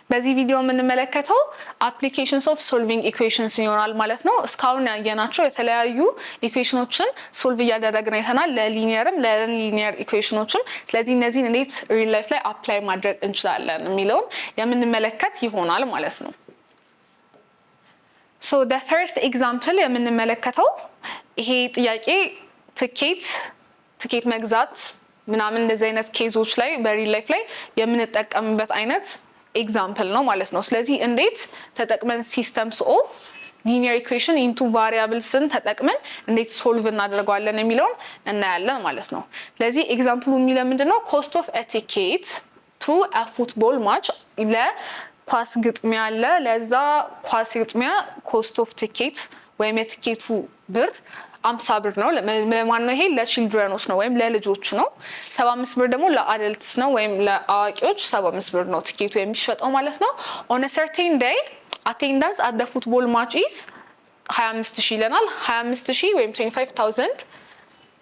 በዚህ ቪዲዮ የምንመለከተው applications of solving equations ይሆናል ማለት ነው። እስካሁን ያየናቸው የተለያዩ ኢኩዌሽኖችን ሶልቭ እያደረግን አይተናል፣ ለሊኒየርም ለሊኒየር ኢኩዌሽኖችም። ስለዚህ እነዚህን እንዴት ሪል ላይፍ ላይ አፕላይ ማድረግ እንችላለን የሚለውን የምንመለከት ይሆናል ማለት ነው። So the first example የምንመለከተው ይሄ ጥያቄ ትኬት መግዛት ምናምን እንደዚህ አይነት ኬዞች ላይ በሪል ላይፍ ላይ የምንጠቀምበት አይነት ኤግዛምፕል ነው ማለት ነው። ስለዚህ እንዴት ተጠቅመን ሲስተምስ ኦፍ ሊኒየር ኢኩዌሽን ኢንቱ ቫሪያብልስን ተጠቅመን እንዴት ሶልቭ እናደርገዋለን የሚለውን እናያለን ማለት ነው። ስለዚህ ኤግዛምፕሉ የሚለው ምንድነው? ኮስት ኦፍ ኤ ቲኬት ቱ አ ፉትቦል ማች ለኳስ ግጥሚያ አለ። ለዛ ኳስ ግጥሚያ ኮስት ኦፍ ቲኬት ወይም የቲኬቱ ብር 50 ብር ነው። ለማን ነው ይሄ? ለቺልድረኖች ነው ወይም ለልጆች ነው። 75 ብር ደግሞ ለአደልትስ ነው ወይም ለአዋቂዎች 75 ብር ነው ቲኬቱ የሚሸጠው ማለት ነው። on a certain day attendance at the football match is 25000 ይለናል። 25000 ወይም 25000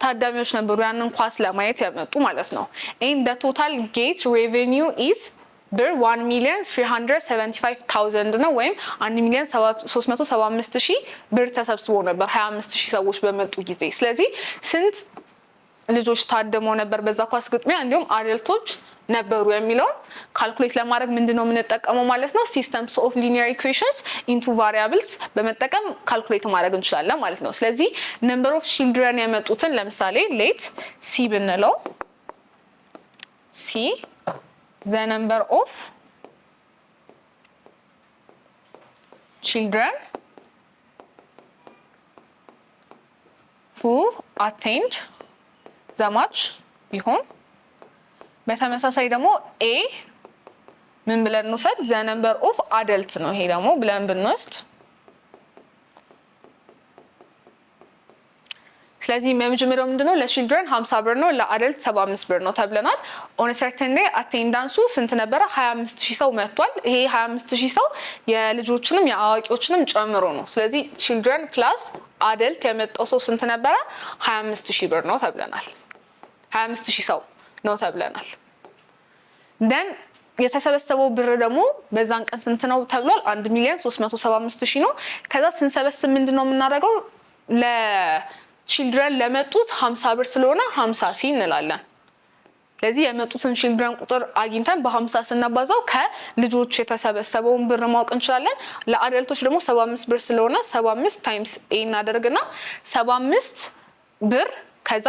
ታዳሚዎች ነበሩ ያንን ኳስ ለማየት ያመጡ ማለት ነው። and the total gate revenue is ብር 1,375,000 ነው ወይም 1,375,000 ብር ተሰብስቦ ነበር 25,000 ሰዎች በመጡ ጊዜ። ስለዚህ ስንት ልጆች ታደመው ነበር በዛ ኳስ ግጥሚያ እንዲሁም አደልቶች ነበሩ የሚለውን ካልኩሌት ለማድረግ ምንድነው የምንጠቀመው ማለት ነው? ሲስተምስ ኦፍ ሊኒየር ኢኩዌሽንስ ኢንቱ ቫሪያብልስ በመጠቀም ካልኩሌት ማድረግ እንችላለን ማለት ነው። ስለዚህ ነምበር ኦፍ ቺልድረን የመጡትን ለምሳሌ ሌት ሲ ብንለው ሲ the number of children who attend the match ቢሆን በተመሳሳይ ደግሞ a ምን ብለን እንውሰድ? the number of adults ነው። ይሄ ደግሞ ብለን ብንወስድ ስለዚህ የመጀመሪያው ምንድነው? ለቺልድረን 50 ብር ነው፣ ለአደልት 75 ብር ነው ተብለናል። on a certain day አቴንዳንሱ ስንት ነበረ? 25000 ሰው መጥቷል። ይሄ 25000 ሰው የልጆችንም የአዋቂዎችንም ጨምሮ ነው። ስለዚህ ቺልድረን ፕላስ አደልት የመጣው ሰው ስንት ነበረ? 25000 ብር ነው ተብለናል። 25000 ሰው ነው ተብለናል። then የተሰበሰበው ብር ደግሞ በዛን ቀን ስንት ነው ተብሏል? 1,375,000 ነው። ከዛ ስንሰበስብ ምንድነው የምናደርገው? ቺልድረን ለመጡት 50 ብር ስለሆነ 50 ሲ እንላለን። ስለዚህ የመጡትን ቺልድረን ቁጥር አግኝተን በ50 ስናባዛው ከልጆች የተሰበሰበውን ብር ማወቅ እንችላለን። ለአደልቶች ደግሞ 75 ብር ስለሆነ 75 ታይምስ ኤ እናደርግና 75 ብር ከዛ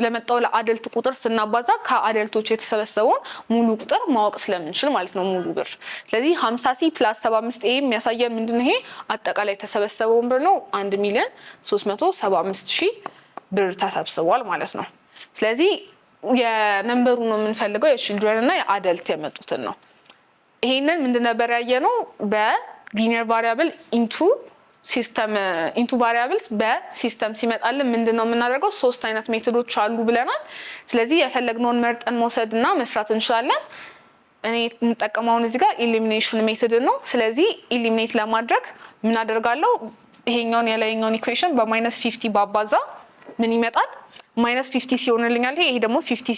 ለመጣው ለአደልት ቁጥር ስናባዛ ከአደልቶች የተሰበሰበውን ሙሉ ቁጥር ማወቅ ስለምንችል ማለት ነው ሙሉ ብር። ስለዚህ 50 ሲ ፕላስ 75 ኤ የሚያሳየን ምንድነው? ይሄ አጠቃላይ የተሰበሰበውን ብር ነው። 1,375,000 ብር ተሰብስቧል ማለት ነው። ስለዚህ የነምበሩ ነው የምንፈልገው የቺልድረን እና የአደልት የመጡትን ነው። ይሄንን ምንድን ነበር ያየነው? በሊኒየር ቫሪያብል ኢንቱ ቫሪያብልስ በሲስተም ሲመጣልን ምንድነው የምናደርገው? 3 አይነት ሜቶዶች አሉ ብለናል። ስለዚህ የፈለግነውን መርጠን መውሰድና መስራት እንችላለን። እኔ እንጠቀመውን እዚህ ጋር ኢሊሚኔሽን ሜቶድ ነው። ስለዚህ ኢሊሚኔት ለማድረግ ምን አደርጋለሁ? ይሄኛውን የላይኛውን ኢኩዌሽን በ-50 ባባዛ ምን ይመጣል? -50 ሲሆንልኛል። ይሄ ደግሞ 50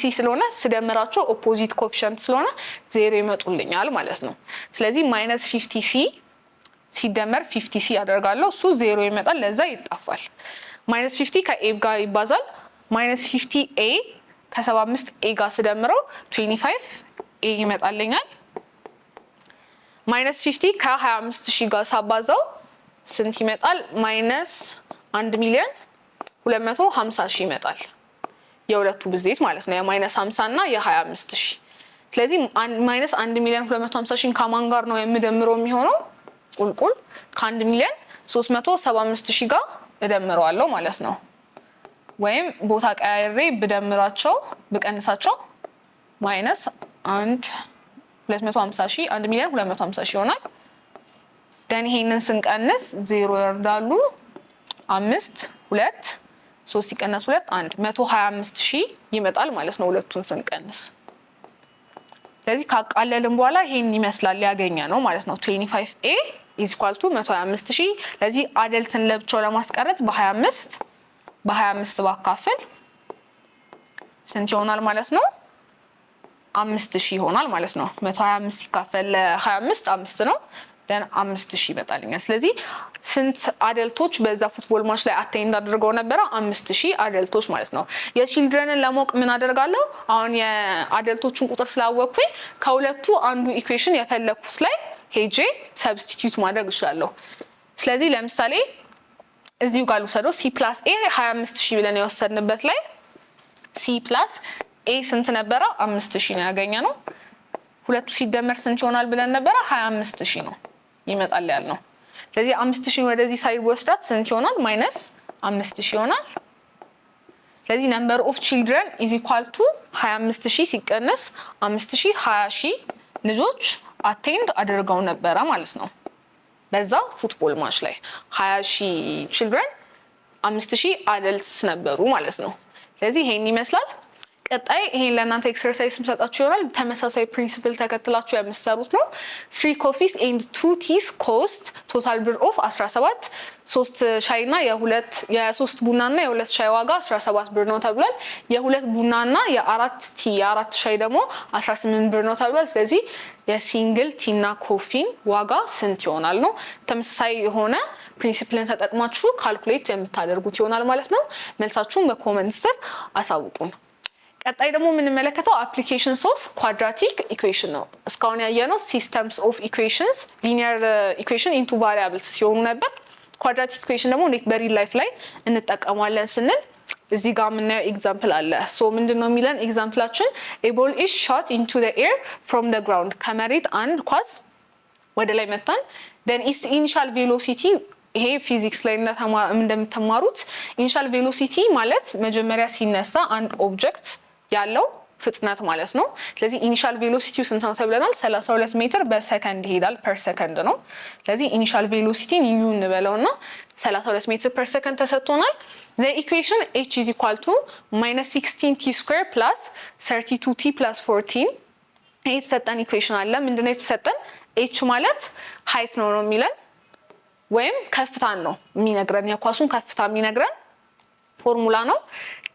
ሲ ስለሆነ ስደምራቸው ኦፖዚት ኮኤፊሺየንት ስለሆነ 0 ይመጡልኛል ማለት ነው። ስለዚህ -50 ሲ ሲደመር 50 ሲ ያደርጋለሁ። እሱ 0 ይመጣል፣ ለዛ ይጣፋል። -50 ከኤ ጋር ይባዛል። -50 ኤ ከ75 ኤ ጋር ስደምረው 25 ኤ ይመጣልኛል። -50 ከ25000 ጋር ሳባዛው ስንት ይመጣል? -1,250,000 ይመጣል። የሁለቱ ብዜት ማለት ነው፣ የ-50 እና የ25000። ስለዚህ -1,250,000 ከማን ጋር ነው የምደምረው የሚሆነው? ቁልቁል ከ1,375,000 ጋር እደምረዋለሁ ማለት ነው። ወይም ቦታ ቀያይሬ ብደምራቸው ብቀንሳቸው -1,250,000 ይሆናል። ደን ይሄንን ስንቀንስ 0 ይወርዳሉ። 5 2 3 ሲቀነስ 2 1 125,000 ይመጣል ማለት ነው ሁለቱን ስንቀንስ። ስለዚህ ካቃለልን በኋላ ይሄን ይመስላል ያገኘ ነው ማለት ነው። 25a is equal to 125,000። ለዚህ አደልትን ለብቻው ለማስቀረት በ25 ባካፈል ስንት ይሆናል ማለት ነው? 5000 ይሆናል ማለት ነው። 125 ሲካፈል ለ25 5 ነው። then 5000 ይመጣልኛል። ስለዚህ ስንት አደልቶች በዛ ፉትቦል ማች ላይ አቴንድ አድርገው ነበር? 5000 አደልቶች ማለት ነው። የቺልድረንን ለማወቅ ምን አደርጋለሁ? አሁን የአደልቶቹን ቁጥር ስላወቅኩኝ ከሁለቱ አንዱ ኢኩዌሽን የፈለኩት ላይ ሄጄ ሰብስቲቲዩት ማድረግ እችላለሁ። ስለዚህ ለምሳሌ እዚሁ ጋር ልውሰደው። c + a 25000 ብለን የወሰድንበት ላይ c + a ስንት ነበረ? 5000 ነው ያገኘነው። ሁለቱ ሲደመር ስንት ይሆናል ብለን ነበረ? 25000 ነው ይመጣል ያልነው። ስለዚህ 5000 ወደዚህ ሳይድ ወስዳት ስንት ይሆናል? -5000 ይሆናል። ስለዚህ number of children is equal to 25000 ሲቀነስ 5000 20000 ልጆች አቴንድ አድርገው ነበረ ማለት ነው በዛ ፉትቦል ማች ላይ 20000 children 5000 አደልትስ ነበሩ ማለት ነው። ስለዚህ ይሄን ይመስላል። ቀጣይ ይሄን ለእናንተ ኤክሰርሳይዝ መስጣችሁ ይሆናል። ተመሳሳይ ፕሪንሲፕል ተከትላችሁ የምትሰሩት ነው። 3 coffees and 2 teas cost total bill of 17 3 ሻይና የ3 ቡናና የ2 ሻይ ዋጋ 17 ብር ነው ተብሏል። የ2 ቡናና የ4 ቲ የ4 ሻይ ደግሞ 18 ብር ነው ተብሏል። ስለዚህ የሲንግል ቲና ኮፊን ዋጋ ስንት ይሆናል ነው። ተመሳሳይ የሆነ ፕሪንሲፕልን ተጠቅማችሁ ካልኩሌት የምታደርጉት ይሆናል ማለት ነው። መልሳችሁን በኮሜንት ስር አሳውቁን። ቀጣይ ደግሞ የምንመለከተው አፕሊኬሽንስ ኦፍ ኳድራቲክ ኢኩዌሽን ነው። እስካሁን ያየነው ሲስተምስ ኦፍ ኢኩዌሽንስ ሊኒየር ኢኩዌሽን ኢንቱ ቫሪያብልስ ሲሆኑ ነበር። ኳድራቲክ ኢኩዌሽን ደግሞ እንዴት በሪል ላይፍ ላይ እንጠቀማለን ስንል እዚህ ጋር የምናየው ኤግዛምፕል አለ። ሶ ምንድነው የሚለን ኤግዛምፕላችን? a ball is shot into the air from the ground ከመሬት አንድ ኳስ ወደ ላይ መታን then its initial velocity ይሄ ፊዚክስ ላይ እንደምትማሩት ኢኒሻል ቬሎሲቲ ማለት መጀመሪያ ሲነሳ አንድ ኦብጀክት ያለው ፍጥነት ማለት ነው። ስለዚህ ኢኒሻል ቬሎሲቲው ስንት ነው ተብለናል? 32 ሜትር በሰከንድ ይሄዳል ፐር ሰከንድ ነው። ስለዚህ ኢኒሻል ቬሎሲቲን ዩ እንበለውና 32 ሜትር ፐር ሰከንድ ተሰጥቶናል። ዘ ኢኩዌሽን h is equal to -16t² + 32t + 14 ይሄ የተሰጠን ኢኩዌሽን አለ። ምንድነው የተሰጠን? h ማለት ሃይት ነው የሚለን ወይም ከፍታን ነው የሚነግረን፣ የኳሱን ከፍታ የሚነግረን ፎርሙላ ነው።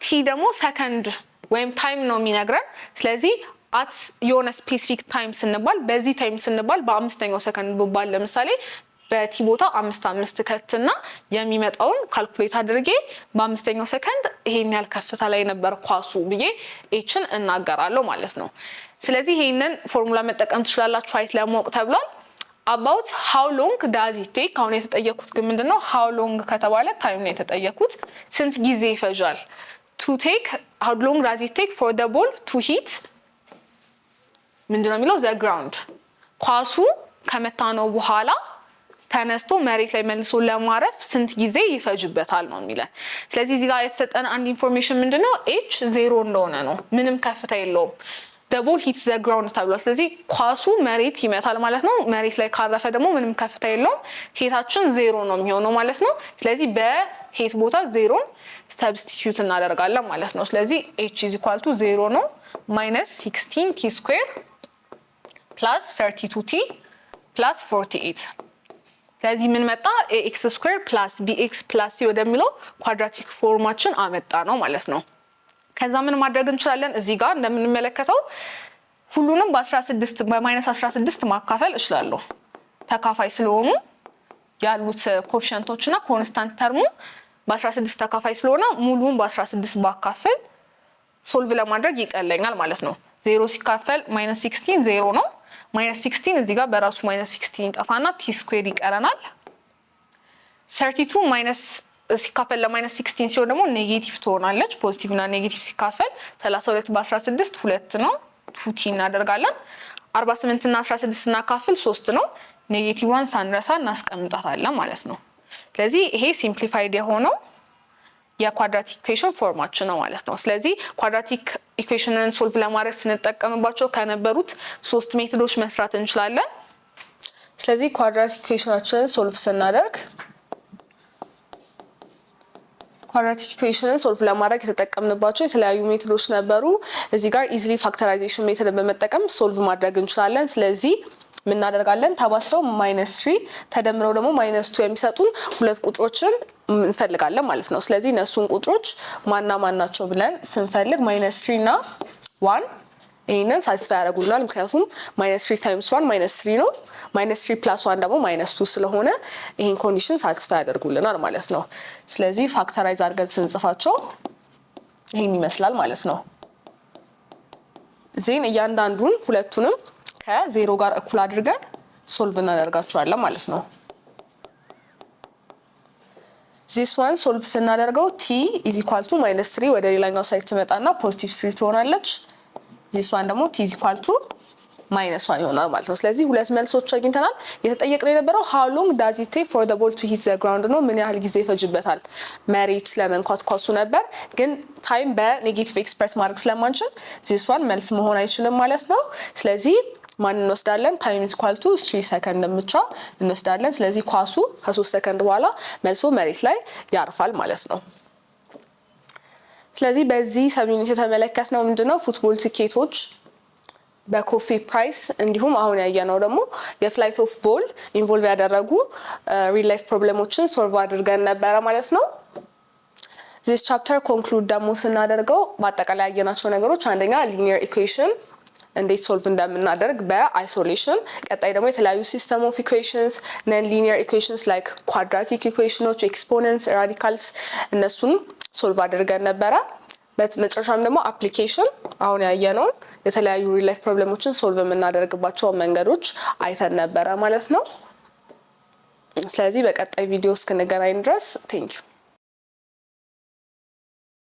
ቲ ደግሞ ሰከንድ ወይም ታይም ነው የሚነግረን። ስለዚህ አት የሆነ ስፔሲፊክ ታይም ስንባል በዚህ ታይም ስንባል በ5ኛው ሰከንድ ብባል ለምሳሌ በቲ ቦታ 5 ከትና የሚመጣውን ካልኩሌት አድርጌ በ5ኛው ሰከንድ ይሄን ያህል ከፍታ ላይ ነበር ኳሱ ብዬ ኤችን እናገራለሁ ማለት ነው። ስለዚህ ይሄንን ፎርሙላ መጠቀም ትችላላችሁ ሃይት ለማወቅ ተብሏል። about how long does it take አሁን የተጠየቁት ግን ምንድነው how long ከተባለ ታይም ነው የተጠየቁት። ስንት ጊዜ ይፈጃል? to take how long does it take for the ball to hit ምንድነው የሚለው the ground ኳሱ ከመታነው በኋላ ተነስቶ መሬት ላይ መልሶ ለማረፍ ስንት ጊዜ ይፈጅበታል ነው የሚለን። ስለዚህ እዚህ ጋር የተሰጠን አንድ ኢንፎርሜሽን ምንድነው h 0 እንደሆነ ነው፣ ምንም ከፍታ የለውም። the ball hits the ground ተብሏል። ስለዚህ ኳሱ መሬት ይመታል ማለት ነው። መሬት ላይ ካረፈ ደግሞ ምንም ከፍታ የለውም፣ ሄታችን 0 ነው የሚሆነው ማለት ነው። ስለዚህ በሄት ቦታ 0ን ሰብስቲቲዩት እናደርጋለን ማለት ነው። ስለዚህ h is equal to 0 ነው -16t² + 32t + 48 ስለዚህ ምን መጣ? ax² + bx + c ወደሚለው ኳድራቲክ ፎርማችን አመጣ ነው ማለት ነው። ከዛ ምን ማድረግ እንችላለን? እዚህ ጋር እንደምንመለከተው ሁሉንም በ16 በ-16 ማካፈል እችላለሁ። ተካፋይ ስለሆኑ ያሉት ኮኤፊሺየንቶችና ኮንስታንት ተርሙ በ16 ተካፋይ ስለሆነ ሙሉውን በ16 ባካፈል ሶልቭ ለማድረግ ይቀለኛል ማለት ነው። 0 ሲካፈል -16 0 ነው። -16 እዚህ ጋር በራሱ -16 ጠፋና t² ይቀረናል። 32 ሲካፈል ለ-16 ሲሆን ደግሞ ኔጌቲቭ ትሆናለች። ፖዚቲቭ እና ኔጌቲቭ ሲካፈል 32 በ16 2 ነው፣ 2t እናደርጋለን። 48 እና 16 እናካፍል 3 ነው። ኔጌቲቭዋን ሳንረሳ እናስቀምጣታለን ማለት ነው። ስለዚህ ይሄ ሲምፕሊፋይድ የሆነው የኳድራቲክ ኢኩዌሽን ፎርማችን ነው ማለት ነው። ስለዚህ ኳድራቲክ ኢኩዌሽንን ሶልቭ ለማድረግ ስንጠቀምባቸው ከነበሩት 3 ሜቶዶች መስራት እንችላለን። ስለዚህ ኳድራቲክ ኢኩዌሽናችንን ሶልቭ ስናደርግ ኳድራቲክ ኢኩዌሽንን ሶልቭ ለማድረግ የተጠቀምንባቸው የተለያዩ ሜቶዶች ነበሩ። እዚህ ጋር ኢዚሊ ፋክተራይዜሽን ሜቶድን በመጠቀም ሶልቭ ማድረግ እንችላለን። ስለዚህ ምን እናደርጋለን? ተባዝተው -3 ተደምረው ደግሞ -2 የሚሰጡን ሁለት ቁጥሮችን እንፈልጋለን ማለት ነው። ስለዚህ እነሱን ቁጥሮች ማና ማን ናቸው ብለን ስንፈልግ -3 እና 1 ይሄንን ሳቲስፋይ ያደርጉልናል። ምክንያቱም -3 ታይምስ 1 -3 ነው። -3 + 1 ደግሞ -2 ስለሆነ ይሄን ኮንዲሽን ሳቲስፋይ ያደርጉልናል ማለት ነው። ስለዚህ ፋክተራይዝ አድርገን ስንጽፋቸው ይሄን ይመስላል ማለት ነው። ዜን እያንዳንዱን ሁለቱንም ከዜሮ ጋር እኩል አድርገን ሶልቭ እናደርጋቸዋለን ማለት ነው። this one ሶልቭ ስናደርገው t is equal to -3 ወደ ሌላኛው ሳይድ ትመጣና +3 ትሆናለች። this one ደግሞ t is equal to -1 ይሆናል ማለት ነው። ስለዚህ ሁለት መልሶች አግኝተናል። የተጠየቀው የነበረው how long does it take for the ball to hit the ground ነው። ምን ያህል ጊዜ ይፈጅበታል መሬት ለመንኳት ኳሱ ነበር። ግን ታይም በኔጌቲቭ ኤክስፕረስ ማድረግ ስለማንችል this one መልስ መሆን አይችልም ማለት ነው። ስለዚህ ማን እንወስዳለን? ታይም ኢዝ ኢኳል ቱ 3 ሰከንድ ብቻ እንወስዳለን። ስለዚህ ኳሱ ከ3 ሰከንድ በኋላ መልሶ መሬት ላይ ያርፋል ማለት ነው። ስለዚህ በዚህ ሰብዩኒት የተመለከትነው ምንድነው? ፉትቦል ቲኬቶች በኮፊ ፕራይስ እንዲሁም አሁን ያየነው ደግሞ የፍላይት ኦፍ ቦል ኢንቮልቭ ያደረጉ ሪል ላይፍ ፕሮብሌሞችን ሶልቭ አድርገን ነበረ ማለት ነው። this chapter conclude ደግሞ ስናደርገው በአጠቃላይ ያየናቸው ነገሮች አንደኛ ሊኒየር ኢኩዌሽን እንዴት ሶልቭ እንደምናደርግ በአይሶሌሽን፣ ቀጣይ ደግሞ የተለያዩ ሲስተም ኦፍ ኢኩዌሽንስ ነን ሊኒየር ኢኩዌሽንስ ላይክ ኳድራቲክ ኢኩዌሽኖች፣ ኤክስፖነንትስ፣ ራዲካልስ እነሱን ሶልቭ አድርገን ነበረ። በመጨረሻም ደግሞ አፕሊኬሽን አሁን ያየነው የተለያዩ ሪል ላይፍ ፕሮብሌሞችን ሶልቭ የምናደርግባቸው መንገዶች አይተን ነበረ ማለት ነው። ስለዚህ በቀጣይ ቪዲዮ እስክንገናኝ ድረስ ቴንክ ዩ።